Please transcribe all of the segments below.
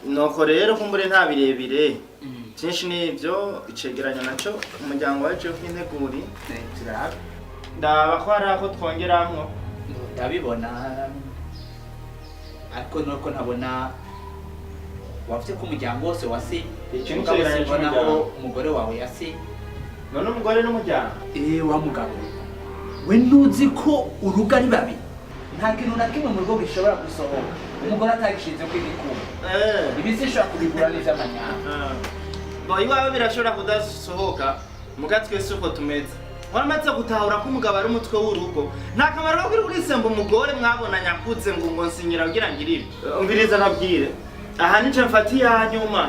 nuko rero kumbure nta birebire cyinshi n'ibyo icegeranya naco umuryango wacu w'integuri ndaba ko hari aho twongeramwo ndabibona ariko nuko ntabona wafite ko umuryango wose wasi naho umugore wawe yasi none umugore n'umuryango wa mugabo we ntuzi ko urugo ari babi nta kintu na kimwe mu rugo gishobora gusohoka umugore atagishinze kw'ibikuma ibisi ishobora kubigura n'ivy'amanyanga iwawe birashobora kudasohoka muga twese uko tumeze waramaze gutahura ko umugabo ari umutwe w'urugo nta kamaro ko urisemba umugore mwabona nyakuze ngo nsinyira kugira ngo iribe umviriza nabwire aha nico mfatiye hanyuma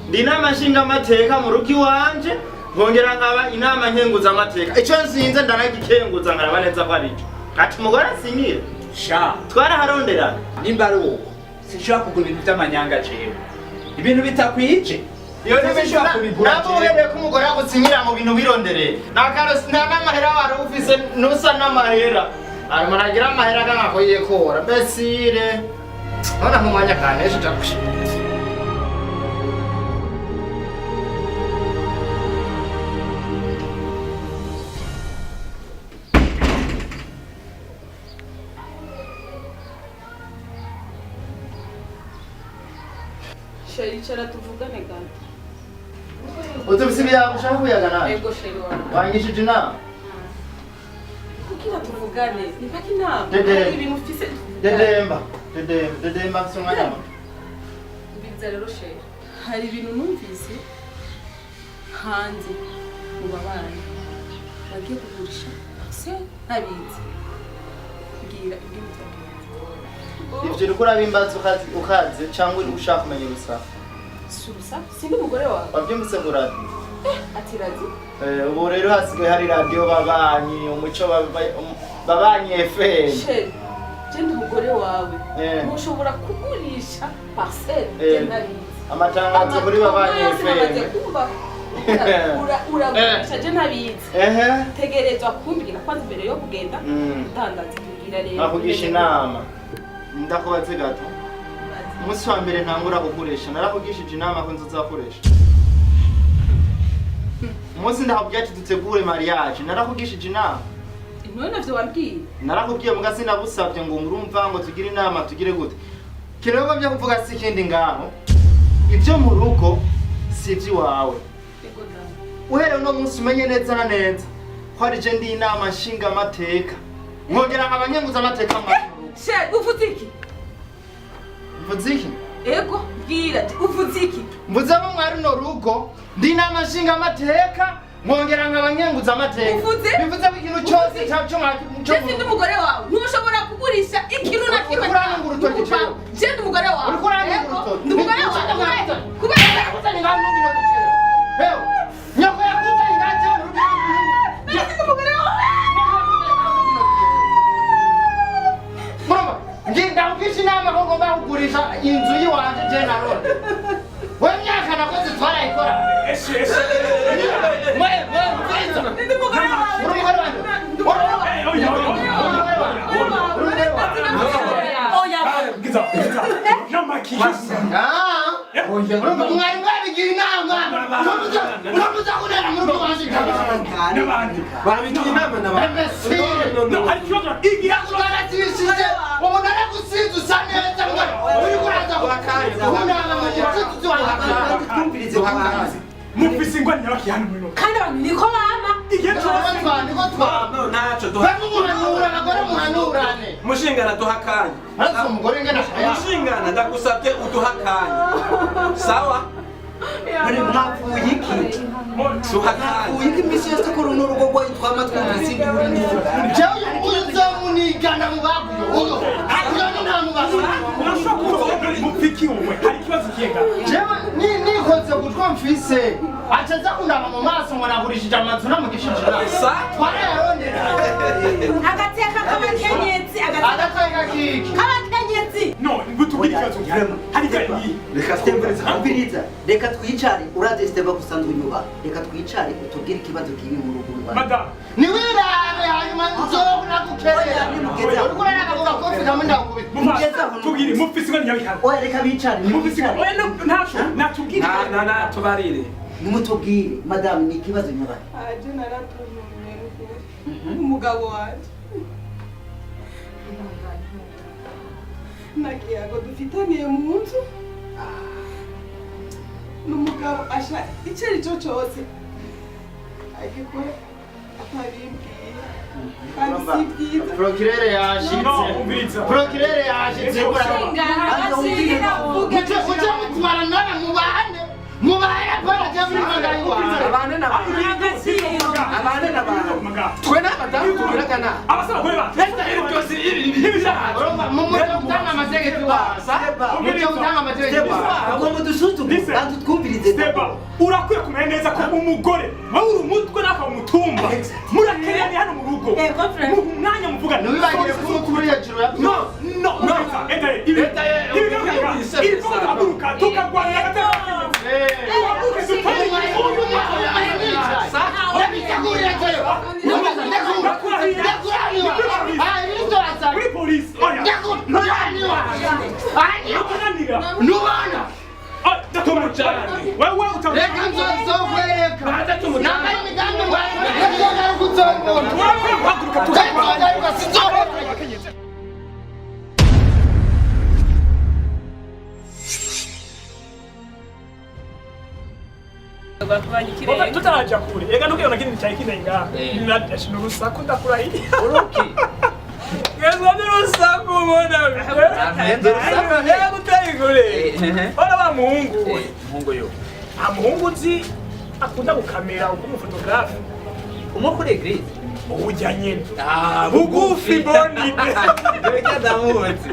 ndi inama nshingamateka mu rugo iwanje nkongera nkaba inama nkenguzamateka ico nsinze ndanagikenguza nkaraba neza ko ari ico ati umugore asinyire sha twaraharondera nimba ari uko sinshobora kugura ibintu vy'amanyanga jewe ibintu bitakwije iyo ntibishobora kubigura nabo uhereye ko umugore yagusinyira mu bintu birondereye nta n'amahera wari ufise nusa n'amahera arimo aragira amahera nk'ako yekora mbesire none mu mwanya kanesha utagushika Sheri chara tuvugane gani? Utubisibi ushaka kuyagana? Ego sheri wana. Wangishije inama? Kukira tuvugane, nipaki inama. Ibintu ufise. Dedemba nsumanya. Biza rero sheri. Hari ibintu numvise hanze mu babanyi. Bagiye kugurisha. Se ntabizi. Ngira ibintu ivyo rukura bimbaza ukaze cyangwa ushaka kumenya gusa surusa sindi umugore wawe wabyumvise ku radio ati radio ubu rero hasigaye hari radio babanyi umuco babanyi FM she ndi umugore wawe ntushobora kugurisha parcelle genari amatangazo kuri babanyi FM uragurisha je ntabizi tegerezwa kumbwira kwanza mbere yo kugenda utandaza kugira rero akugisha inama ndakubaze gato umunsi wa mbere ntangura gukoresha narakugishije inama ko nzozakoresha umunsi ndakubwiye ati dutegure mariage narakugishije inama none navyo wabwiye narakubwiye muga sinabusabye ngo murumva ngo tugire inama tugire gute kirego byo kuvuga si kindi ngaho ibyo mu rugo si iby'iwawe uhereye no munsi umenye neza na neza ko ari je ndi inama nshinga amateka nkongera abanyenguza amateka mu she uvuziki mvuziki ego bwira uvuziki mvuzamo mwari no rugo ndi inama nshinga amateka nkongera nk'abanyenguza amateka bivuze ko ikintu cyose cyo je ndi umugore wawe ntushobora kugurisha ikintu na kimwe je ndi umugore wawe ndi umugore wawe kubera kuzanye ngaho n'undi no gicero hewe nyoko yakuzanye ngaho je ndi umugore wawe ngenda ukisha inama ko ngomba kugurisha inzu yiwanje je narone we myaka nakoze twarayikora mwari mwabigira inama uramuza kunera mu rugo wanje babigira inama n'abantu ubu naragusize usa neza uri kuraza kunama mu gitutu wakazi mufise ingwa nyabaki muri kandi abantu niko bama igihe cyose niko twaba naco muhanura abagore muhanurane mushingana duhakanye ariko umugore ngena mushingana ndagusabye uduhakanye sawa muri mwavuye iki duhakanye iki misi yose ko runo rugo rwo twama twumvise ibindi jewe uzomunigana mu baguyo uyo nta mubazo urashobora mupfiki wowe hari ikibazo kiyenga jewe nikoze gutwa mfise acaza kundaba mu maso ngo nagurishije amazu namugishije sa twarayarondera agateka k'abakenyezi agateka kiki k'abakenyezi no ngutubwira ikibazo kirema hari reka stembereza kumbiriza reka twicare uraze steba gusanzwe inyuba reka twicare utubwire ikibazo kibi mu rugo rwawe Madam. niwirabe hanyuma nzobona gukerera uriko uranavuga ko mfitamo ndakubita Tubwire mufisi ngo nyabikana. oya reka bicare Mufisi ngo oya ntacu natubwire. Na tubarire. nimutubwire madame ni ikibazo nyabari aje naratumye umugabo wanje nagiyago dufitaniye mu nzu n'umugabo asha icyo ari cyo cyose agikora atabimbwiye kandi si byiza procureur yashitse procureur yashitse uca mutwara nana mubahane apana jamuri magari wawe Abane n'abantu. Twe n'abadamu tugiragana. Abasaba kwe ba. Leta iri byose ibi byaha. mumuco gutanga amategeko wasa mumuco gutanga amategeko wasa ngo mudusuzume kandi twumvirize Steba, urakwiye kumenya neza ko umugore wowe uri umutwe naka umutumba. Murakeranye hano mu rugo. Mu mwanya muvugana. ntiwibagire ko umukuru hejuru ya No. Ibi tukaguruka tukagwanira gatatu. Kuri polisi. Oya. nubona Datuma cyane. Wewe utavuga. reka nzozokwereka nambaye imigambi ngwaye reka kuzombona Haguruka tukagaruka sizohora tutaraja kure ega nubwo nakindi cyari kinenga nashino rusaku ndakurahiye Ngezwa n'urusaku ubona gutera kure bana ba muhungu yo nta muhungu uzi akunda gukamera uko umufotografe Umukuru eglise. ubujya nyine bugufi bonite Reka ndamuzi.